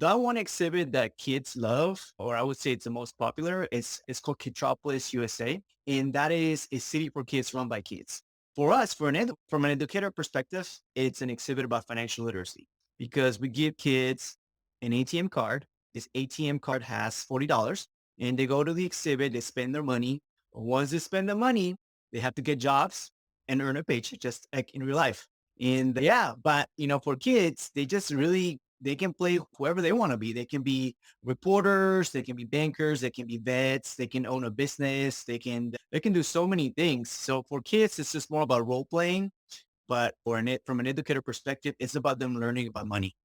The one exhibit that kids love, or I would say it's the most popular, is called Kitropolis, USA. And that is a city for kids run by kids. For us, from an educator perspective, it's an exhibit about financial literacy because we give kids an ATM card. This ATM card has $40 and they go to the exhibit, they spend their money. Once they spend the money, they have to get jobs and earn a paycheck just like in real life. And yeah, but for kids, they can play whoever they want to be. They can be reporters, they can be bankers, they can be vets, they can own a business, they can do so many things. So for kids, it's just more about role playing. But from an educator perspective, it's about them learning about money.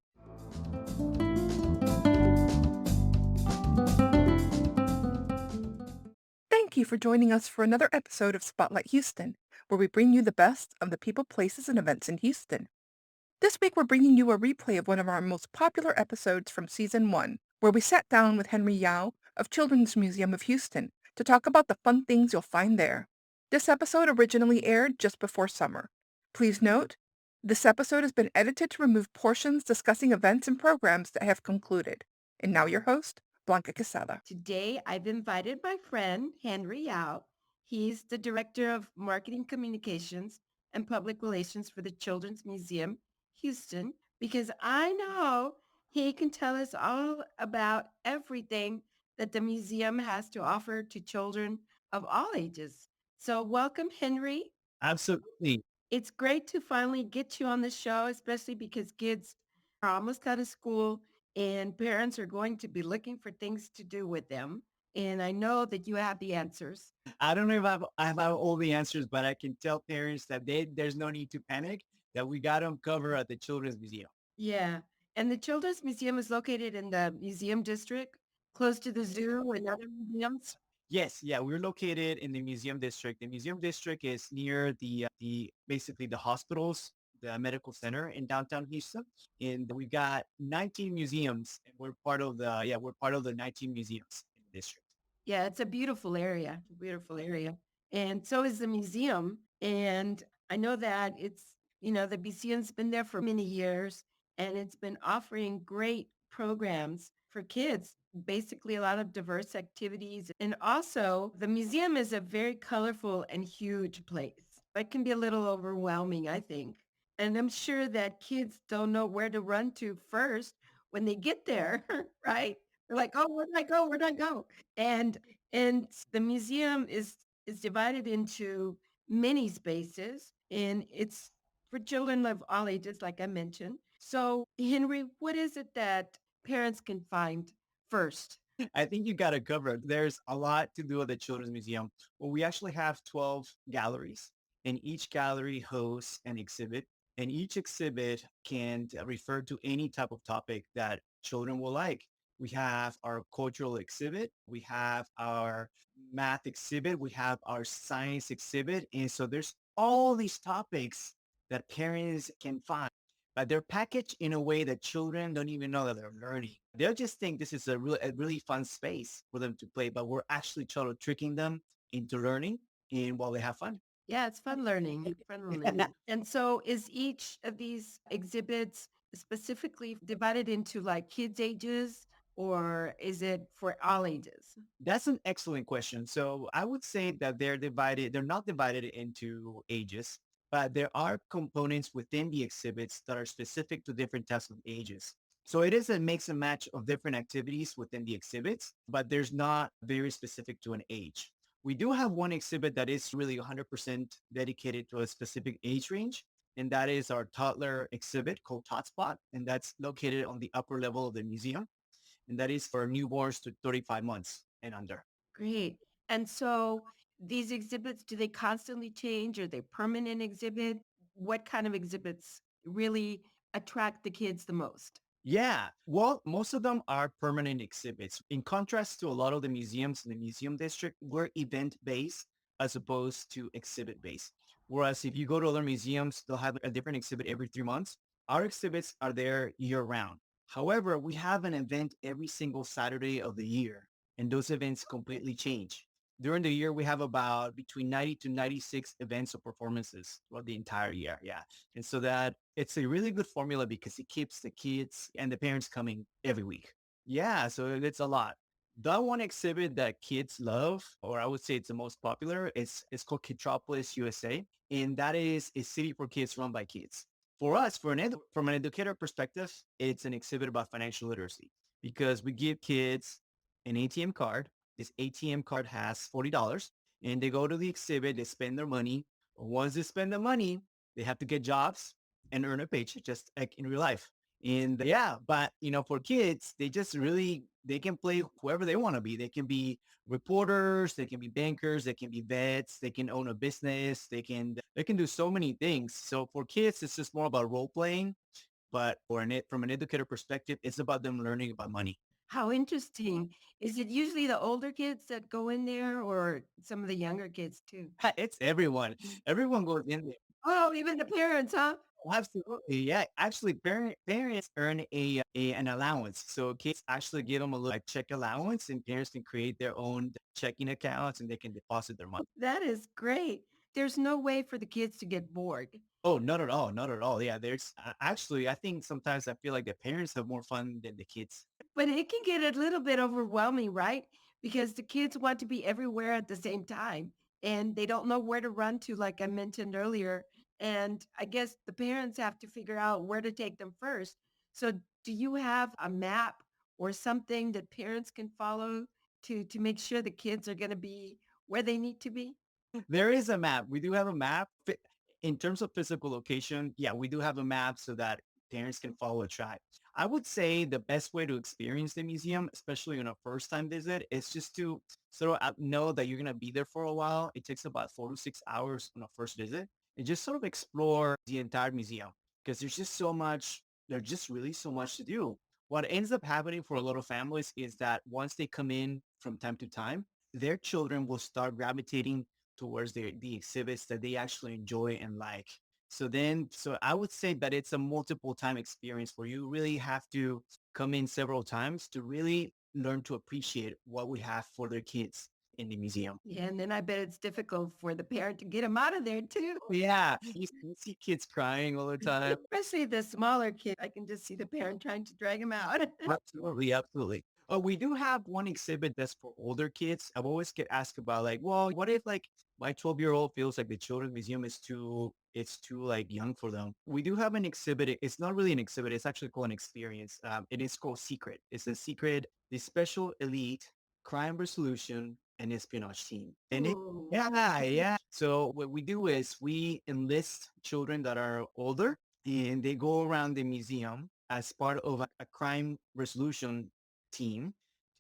Thank you for joining us for another episode of Spotlight Houston, where we bring you the best of the people, places, and events in Houston. This week, we're bringing you a replay of one of our most popular episodes from Season 1, where we sat down with Henry Yau of Children's Museum of Houston to talk about the fun things you'll find there. This episode originally aired just before summer. Please note, this episode has been edited to remove portions discussing events and programs that have concluded. And now your host, Blanca Quezada. Today, I've invited my friend, Henry Yau. He's the Director of Marketing Communications and Public Relations for the Children's Museum, Houston, because I know he can tell us all about everything that the museum has to offer to children of all ages. So welcome, Henry. Absolutely. It's great to finally get you on the show, especially because kids are almost out of school and parents are going to be looking for things to do with them. And I know that you have the answers. I don't know if I have all the answers, but I can tell parents that there's no need to panic, that we got them covered at the Children's Museum. Yeah. And the Children's Museum is located in the museum district, close to the zoo and other museums. Yes, yeah, we're located in the museum district. The museum district is near the basically the hospitals, the medical center in downtown Houston, and we've got 19 museums, and we're part of the 19 museums in the district. Yeah, it's a beautiful area, beautiful area. And so is the museum. And I know that the museum's been there for many years and it's been offering great programs for kids, basically a lot of diverse activities. And also the museum is a very colorful and huge place. It can be a little overwhelming, I think. And I'm sure that kids don't know where to run to first when they get there, right? They're like, oh, where do I go? Where do I go? And and the museum is divided into many spaces and it's for children of all ages, like I mentioned. So Henry, what is it that parents can find first? I think you got it covered. There's a lot to do at the Children's Museum. Well, we actually have 12 galleries, and each gallery hosts an exhibit, and each exhibit can refer to any type of topic that children will like. We have our cultural exhibit, we have our math exhibit, we have our science exhibit, and so there's all these topics that parents can find, but they're packaged in a way that children don't even know that they're learning. They'll just think this is a really fun space for them to play, but we're actually trying to tricking them into learning and while they have fun. Yeah, it's fun learning, fun learning. And so is each of these exhibits specifically divided into like kids ages or is it for all ages? That's an excellent question. So I would say that they're not divided into ages, but there are components within the exhibits that are specific to different types of ages. So it is a mix and match of different activities within the exhibits, but there's not very specific to an age. We do have one exhibit that is really 100% dedicated to a specific age range, and that is our toddler exhibit called Totspot, and that's located on the upper level of the museum, and that is for newborns to 35 months and under. Great. And so these exhibits, do they constantly change? Are they permanent exhibit? What kind of exhibits really attract the kids the most? Yeah, well, most of them are permanent exhibits. In contrast to a lot of the museums in the museum district, we're event-based as opposed to exhibit-based. Whereas if you go to other museums, they'll have a different exhibit every 3 months. Our exhibits are there year-round. However, we have an event every single Saturday of the year, and those events completely change. During the year, we have about between 90 to 96 events or performances throughout the entire year. Yeah. And so that it's a really good formula because it keeps the kids and the parents coming every week. Yeah. So it's a lot. The one exhibit that kids love, or I would say it's the most popular, is called Kitropolis USA. And that is a city for kids run by kids. For us, from an educator perspective, it's an exhibit about financial literacy because we give kids an ATM card. This ATM card has $40 and they go to the exhibit, they spend their money. Once they spend the money, they have to get jobs and earn a paycheck just like in real life. And yeah, but for kids, they just really they can play whoever they want to be. They can be reporters, they can be bankers, they can be vets, they can own a business, they can do so many things. So for kids, it's just more about role playing. But from an educator perspective, it's about them learning about money. How interesting. Is it usually the older kids that go in there or some of the younger kids too? It's everyone. Everyone goes in there. Oh, even the parents, huh? Absolutely. Yeah. Actually, parents earn an allowance. So kids actually give them a little like check allowance and parents can create their own checking accounts and they can deposit their money. That is great. There's no way for the kids to get bored. Oh, not at all. Not at all. Yeah. Actually, I think sometimes I feel like the parents have more fun than the kids. But it can get a little bit overwhelming, right? Because the kids want to be everywhere at the same time and they don't know where to run to, like I mentioned earlier. And I guess the parents have to figure out where to take them first. So do you have a map or something that parents can follow to make sure the kids are going to be where they need to be? There is a map. We do have a map. In terms of physical location, yeah, we do have a map so that parents can follow a track. I would say the best way to experience the museum, especially on a first time visit, is just to sort of know that you're going to be there for a while. It takes about 4 to 6 hours on a first visit and just sort of explore the entire museum because there's just really so much to do. What ends up happening for a lot of families is that once they come in from time to time, their children will start gravitating towards the exhibits that they actually enjoy and like. So I would say that it's a multiple time experience where you really have to come in several times to really learn to appreciate what we have for their kids in the museum. Yeah, and then I bet it's difficult for the parent to get them out of there too. Yeah, you see kids crying all the time. Especially the smaller kid. I can just see the parent trying to drag him out. Absolutely, absolutely. Oh, we do have one exhibit that's for older kids. I've always get asked about like, well, what if like my 12-year-old feels like the children's museum is too like young for them. We do have an exhibit. It's not really an exhibit. It's actually called an experience. It is called Secret. It's a secret, the special elite crime resolution and espionage team. Ooh. Yeah. So what we do is we enlist children that are older and they go around the museum as part of a crime resolution team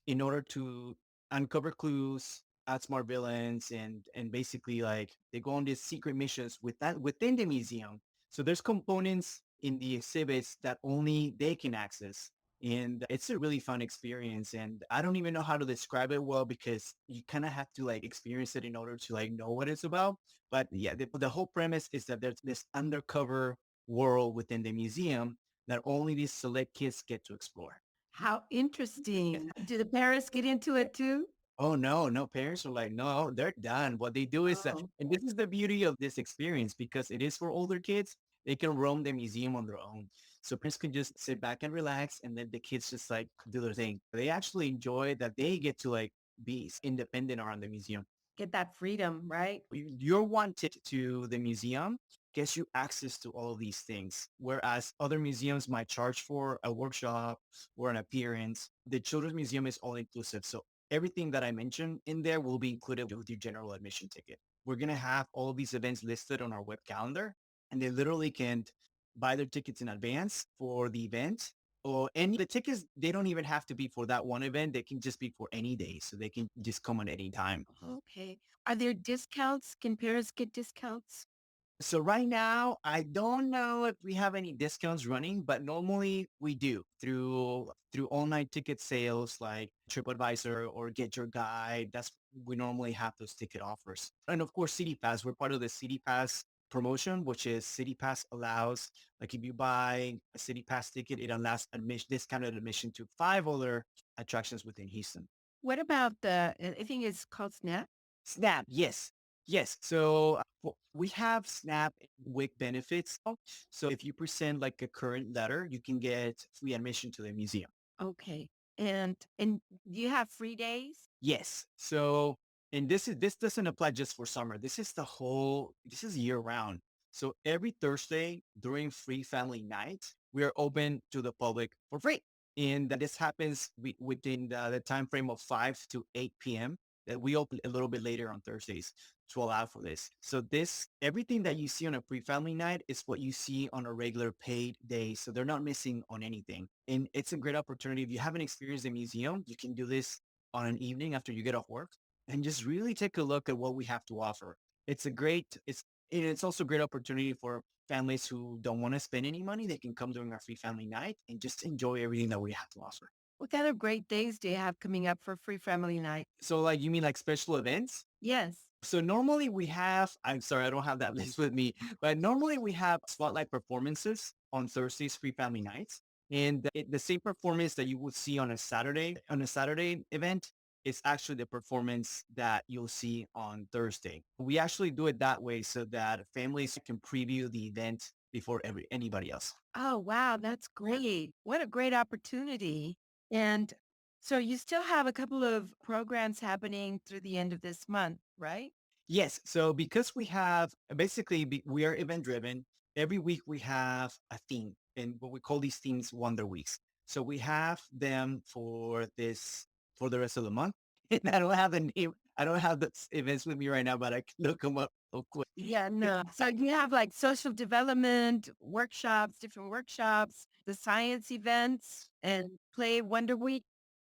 in order to uncover clues, outsmart villains, and basically like they go on these secret missions within the museum. So there's components in the exhibits that only they can access. And it's a really fun experience. And I don't even know how to describe it well because you kind of have to like experience it in order to like know what it's about. But yeah, the whole premise is that there's this undercover world within the museum that only these select kids get to explore. How interesting. Do the parents get into it too? Oh no, no, parents are like, no, they're done. What they do is that, Oh, and this is the beauty of this experience because it is for older kids, they can roam the museum on their own. So parents can just sit back and relax and then the kids just like do their thing. They actually enjoy that they get to like be independent around the museum. get that freedom, right? Your one ticket to the museum gets you access to all of these things. Whereas other museums might charge for a workshop or an appearance, the Children's Museum is all inclusive. So everything that I mentioned in there will be included with your general admission ticket. We're going to have all of these events listed on our web calendar and they literally can buy their tickets in advance for the event or any the tickets they don't even have to be for that one event, they can just be for any day so they can just come at any time. Okay. Are there discounts? Can parents get discounts? So right now, I don't know if we have any discounts running, but normally we do through online ticket sales like TripAdvisor or Get Your Guide. That's we normally have those ticket offers. And of course, City Pass. We're part of the City Pass promotion, which is City Pass allows like if you buy a City Pass ticket, it allows admission discounted admission to 5 other attractions within Houston. What about the I think it's called Snap? Snap, yes. Yes. So we have Snap WIC benefits. So if you present like a current letter, you can get free admission to the museum. Okay. And do you have free days? Yes. So, and this doesn't apply just for summer. This is year round. So every Thursday during free family night, we are open to the public for free. And this happens within the time frame of 5 to 8 p.m. That we open a little bit later on Thursdays to allow for this. So this everything that you see on a free family night is what you see on a regular paid day. So they're not missing on anything. And it's a great opportunity. If you haven't experienced a museum, you can do this on an evening after you get off work and just really take a look at what we have to offer. It's a great, it's also a great opportunity for families who don't want to spend any money. They can come during our free family night and just enjoy everything that we have to offer. What kind of great days do you have coming up for free family night? So like, you mean like special events? Yes. So normally we have, I'm sorry, I don't have that list with me, but normally we have spotlight performances on Thursdays, free family nights. And the same performance that you would see on a Saturday event is actually the performance that you'll see on Thursday. We actually do it that way so that families can preview the event before anybody else. Oh, wow, that's great. What a great opportunity. And so you still have a couple of programs happening through the end of this month, right? Yes. So because we have we are event driven. Every week we have a theme and what we call these themes Wonder Weeks. So we have them for the rest of the month. And I don't have the name. I don't have the events with me right now, but I can look them up real quick. Yeah, no. So you have like social development workshops, different workshops, the science events, and play Wonder Week.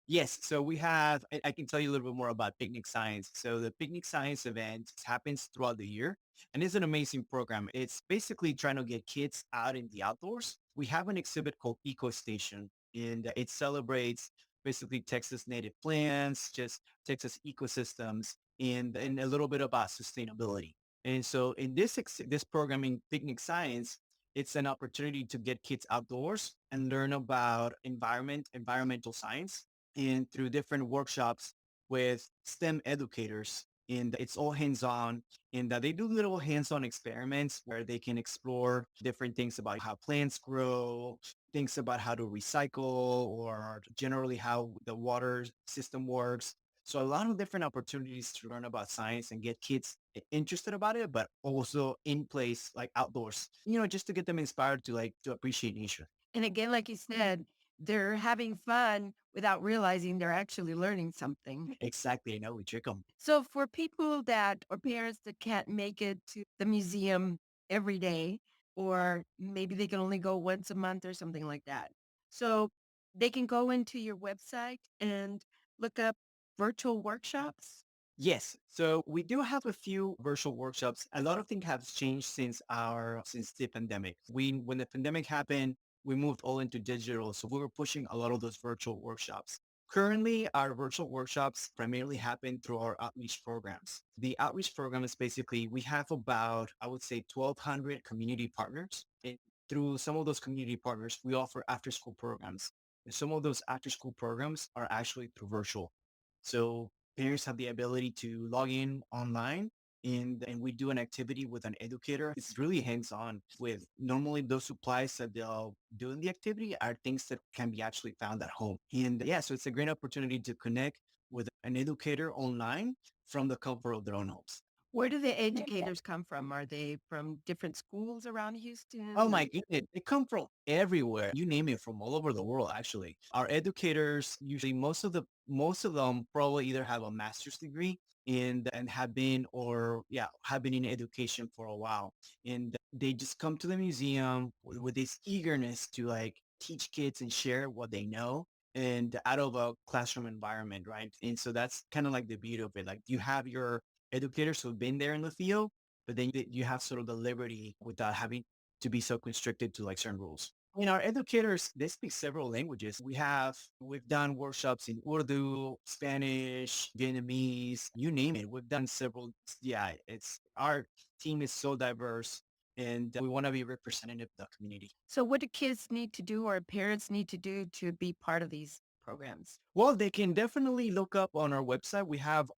Yes. So we have, I can tell you a little bit more about Picnic Science. So the Picnic Science event happens throughout the year and it's an amazing program. It's basically trying to get kids out in the outdoors. We have an exhibit called Eco Station and it celebrates basically Texas native plants, just Texas ecosystems and a little bit about sustainability. And so in this programming, Picnic Science, it's an opportunity to get kids outdoors and learn about environmental science and through different workshops with STEM educators. And it's all hands-on in that they do little hands-on experiments where they can explore different things about how plants grow, things about how to recycle or generally how the water system works. So a lot of different opportunities to learn about science and get kids interested about it, but also in place, like outdoors, just to get them inspired to to appreciate nature. And again, like you said, they're having fun without realizing they're actually learning something. Exactly. I know we trick them. So for people that or parents that can't make it to the museum every day, or maybe they can only go once a month or something like that. So they can go into your website and look up virtual workshops. Yes. So we do have a few virtual workshops. A lot of things have changed since the pandemic. When the pandemic happened, we moved all into digital. So we were pushing a lot of those virtual workshops. Currently, our virtual workshops primarily happen through our outreach programs. The outreach program is basically we have about, I would say, 1,200 community partners. And through some of those community partners, we offer after school programs. And some of those after school programs are actually through virtual. So parents have the ability to log in online and we do an activity with an educator. It's really hands-on with normally those supplies that they'll do in the activity are things that can be actually found at home. And yeah, so it's a great opportunity to connect with an educator online from the comfort of their own homes. Where do the educators come from? Are they from different schools around Oh Houston? my goodness. They come from everywhere. You name it, from all over the world, actually. Our educators, usually most of them probably either have a master's degree and have been in education for a while. And they just come to the museum with this eagerness to like teach kids and share what they know and out of a classroom environment, right? And so that's kind of like the beauty of it. Like you have your educators who've been there in the field, but then you have sort of the liberty without having to be so constricted to like certain rules. Our educators, they speak several languages. We've done workshops in Urdu, Spanish, Vietnamese, you name it. We've done several. Yeah, our team is so diverse and we want to be representative of the community. So what do kids need to do or parents need to do to be part of these? programs? Well, they can definitely look up on our website. We have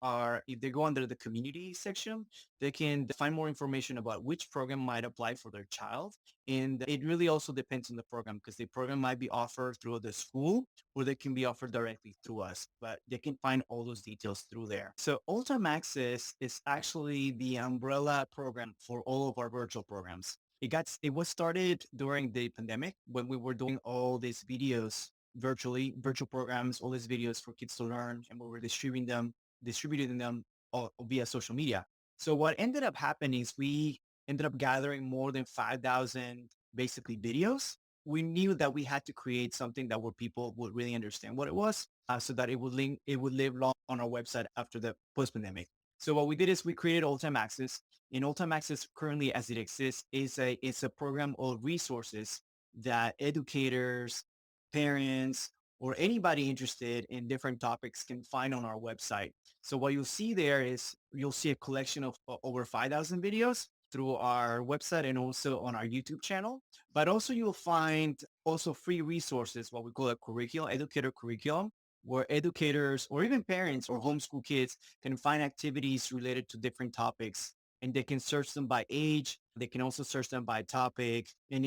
if they go under the community section, they can find more information about which program might apply for their child. And it really also depends on the program because the program might be offered through the school or they can be offered directly through us, but they can find all those details through there. So Ultim Access is actually the umbrella program for all of our virtual programs. It was started during the pandemic when we were doing all these videos virtual programs, all these videos for kids to learn, and we were distributing them all via social media. So what ended up happening is we ended up gathering more than 5,000 basically videos. We knew that we had to create something that where people would really understand what it was, so that it would live long on our website after the post-pandemic. So what we did is we created All Time Access. And All Time Access currently as it exists is it's a program of resources that educators, parents, or anybody interested in different topics can find on our website. So what you'll see there is you'll see a collection of over 5,000 videos through our website and also on our YouTube channel. But also you'll find also free resources, what we call a curriculum, educator curriculum, where educators or even parents or homeschool kids can find activities related to different topics and they can search them by age. They can also search them by topic. And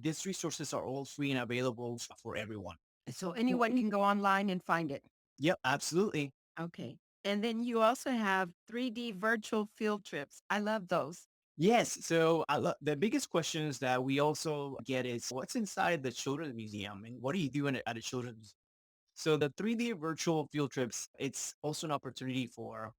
these resources are all free and available for everyone. So anyone can go online and find it. Yep, absolutely. Okay. And then you also have 3D virtual field trips. I love those. Yes. So the biggest questions that we also get is what's inside the children's museum and what are you doing at a children's. So the 3D virtual field trips, it's also an opportunity for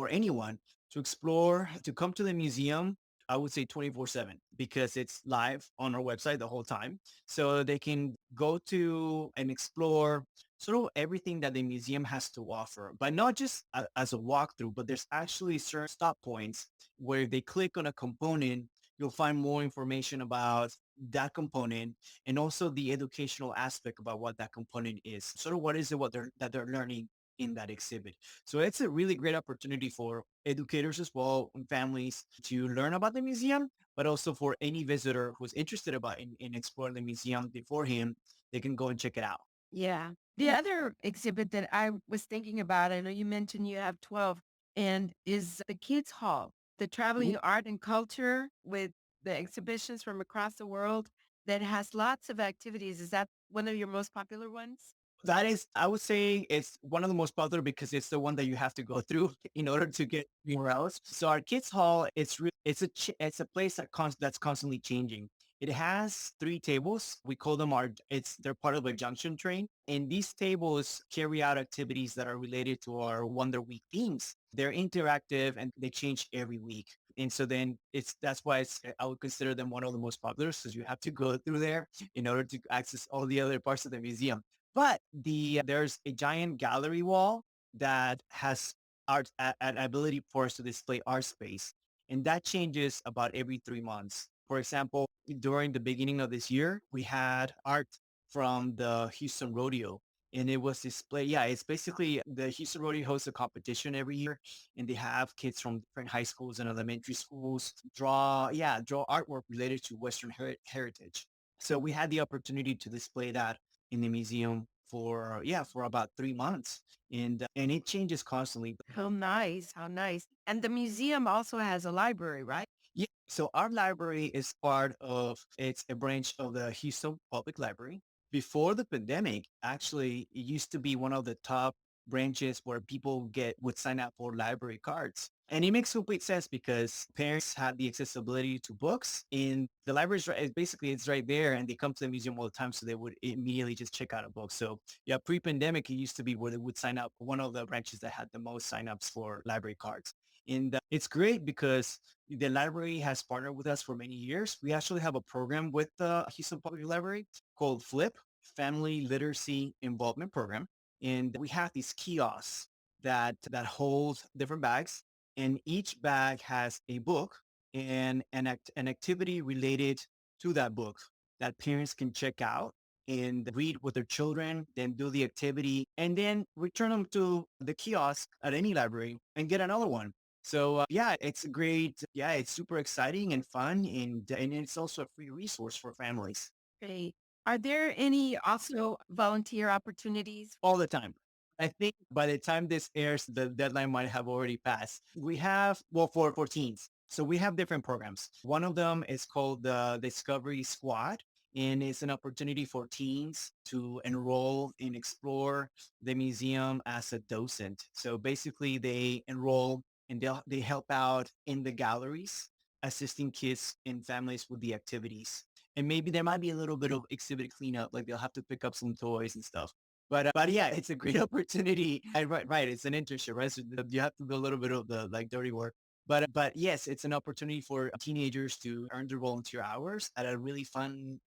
anyone to explore, to come to the museum. I would say 24/7 because it's live on our website the whole time. So they can go to and explore sort of everything that the museum has to offer, but not just as a walkthrough, but there's actually certain stop points where they click on a component, you'll find more information about that component and also the educational aspect about what that component is. Sort of what is it that they're learning in that exhibit. So it's a really great opportunity for educators as well and families to learn about the museum, but also for any visitor who's interested in exploring the museum beforehand, they can go and check it out. Yeah. The other exhibit that I was thinking about, I know you mentioned you have 12, and is the Kids Hall, the traveling art and culture with the exhibitions from across the world that has lots of activities. Is that one of your most popular ones? That is, I would say it's one of the most popular because it's the one that you have to go through in order to get anywhere else. So our kids hall, it's a place that's constantly changing. It has three tables. We call them they're part of a junction train. And these tables carry out activities that are related to our Wonder Week themes. They're interactive and they change every week. And so then that's why I would consider them one of the most popular because you have to go through there in order to access all the other parts of the museum. But there's a giant gallery wall that has an ability for us to display art space. And that changes about every 3 months. For example, during the beginning of this year, we had art from the Houston Rodeo and it was displayed. Yeah, it's basically the Houston Rodeo hosts a competition every year and they have kids from different high schools and elementary schools draw artwork related to Western heritage. So we had the opportunity to display that in the museum for about 3 months and it changes constantly. How nice. How nice. And the museum also has a library, right? Yeah, so our library is part of it's a branch of the Houston Public Library. Before the pandemic, actually, it used to be one of the top branches where people get would sign up for library cards. And it makes complete sense because parents have the accessibility to books and the library is basically it's right there and they come to the museum all the time. So they would immediately just check out a book. So yeah, pre-pandemic, it used to be where they would sign up one of the branches that had the most signups for library cards. And it's great because the library has partnered with us for many years. We actually have a program with the Houston Public Library called FLIP, Family Literacy Involvement Program. And we have these kiosks that hold different bags. And each bag has a book and an activity related to that book that parents can check out and read with their children, then do the activity, and then return them to the kiosk at any library and get another one. So yeah, it's great. Yeah, it's super exciting and fun, and it's also a free resource for families. Great. Are there any also volunteer opportunities? all the time. I think by the time this airs, the deadline might have already passed. We have, well, for teens. So we have different programs. One of them is called the Discovery Squad, and it's an opportunity for teens to enroll and explore the museum as a docent. So basically they enroll and they help out in the galleries, assisting kids and families with the activities. And maybe there might be a little bit of exhibit cleanup, like they'll have to pick up some toys and stuff. But yeah, it's a great opportunity. Right. It's an internship, right? So you have to do a little bit of the like dirty work. But yes, it's an opportunity for teenagers to earn their volunteer hours at a really fun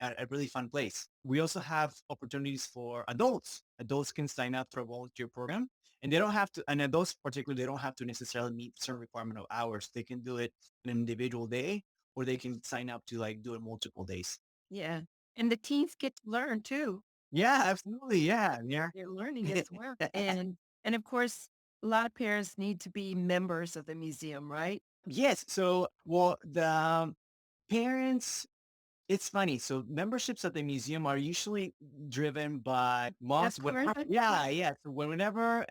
place. We also have opportunities for adults. Adults can sign up for a volunteer program, and they don't have to. And adults, particularly, they don't have to necessarily meet certain requirement of hours. They can do it an individual day, or they can sign up to like do it multiple days. Yeah. And the teens get to learn too. Yeah, absolutely. Yeah, yeah. They're learning as well. And of course, a lot of parents need to be members of the museum, right? Yes. So, well, the parents, it's funny. So memberships at the museum are usually driven by Of moms. course. Yeah, yeah. So whenever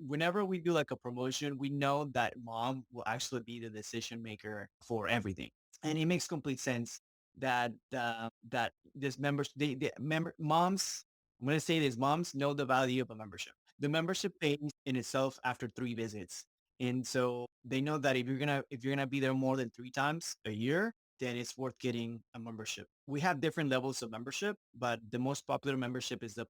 we do like a promotion, we know that mom will actually be the decision maker for everything. And it makes complete sense that that this members they member moms. I'm gonna say this: moms know the value of a membership. The membership pays in itself after 3 visits, and so they know that if you're gonna be there more than 3 times a year, then it's worth getting a membership. We have different levels of membership, but the most popular membership is the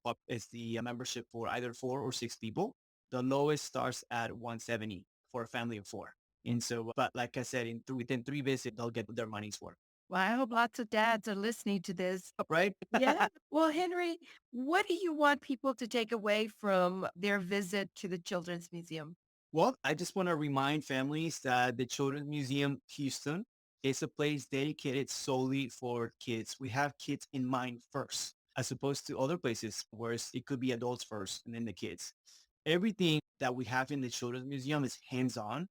membership for either 4 or 6 people. The lowest starts at 170 for a family of four. And so, but like I said, within 3 visits, they'll get their money's worth. Well, I hope lots of dads are listening to this. Right? Yeah. Well, Henry, what do you want people to take away from their visit to the Children's Museum? Well, I just want to remind families that the Children's Museum Houston is a place dedicated solely for kids. We have kids in mind first, as opposed to other places where it could be adults first and then the kids. Everything that we have in the Children's Museum is hands-on.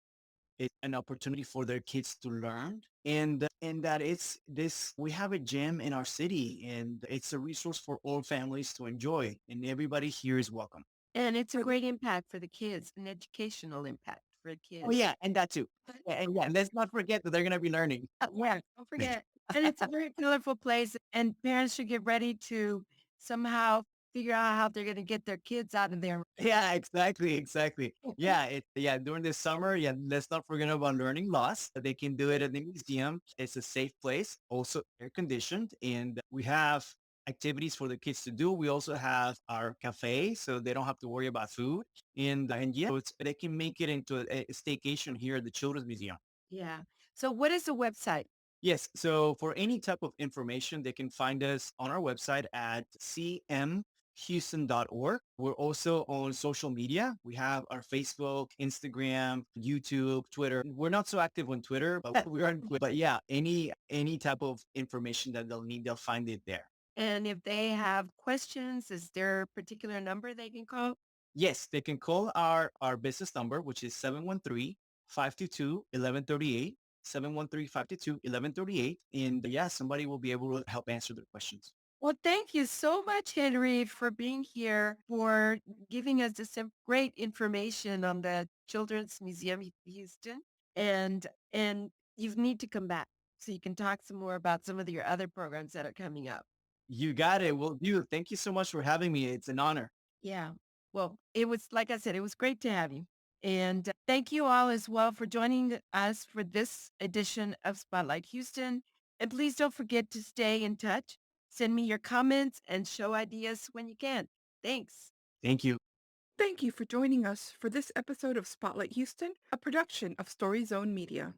It's an opportunity for their kids to learn, and that it's this we have a gym in our city, and it's a resource for all families to enjoy, and everybody here is welcome. And it's a great impact for the kids, an educational impact for the Oh kids. yeah, and that too. And yeah, let's not forget that they're gonna be learning. Yeah, don't forget. And it's a very colorful place, and parents should get ready to somehow figure out how they're going to get their kids out of there. Yeah, exactly, exactly. Yeah, during the summer, yeah, let's not forget about learning loss. They can do it at the museum. It's a safe place, also air conditioned, and we have activities for the kids to do. We also have our cafe, so they don't have to worry about food. And yeah, so they can make it into a staycation here at the Children's Museum. Yeah. So what is the website? Yes. So for any type of information, they can find us on our website at cmhouston.org. We're also on social media. We have our Facebook, Instagram, YouTube, Twitter. We're not so active on Twitter, but we're on Twitter. But yeah, any type of information that they'll need, they'll find it there. And if they have questions, is there a particular number they can call? Yes, they can call our business number, which is 713-522-1138. 713-522-1138. And yeah, somebody will be able to help answer their questions. Well, thank you so much, Henry, for being here, for giving us this great information on the Children's Museum Houston. And you need to come back so you can talk some more about some of your other programs that are coming up. You got it. Well, dude, thank you so much for having me. It's an honor. Yeah. Well, it was, like I said, it was great to have you. And thank you all as well for joining us for this edition of Spotlight Houston. And please don't forget to stay in touch. Send me your comments and show ideas when you can. Thanks. Thank you. Thank you for joining us for this episode of Spotlight Houston, a production of Story Zone Media.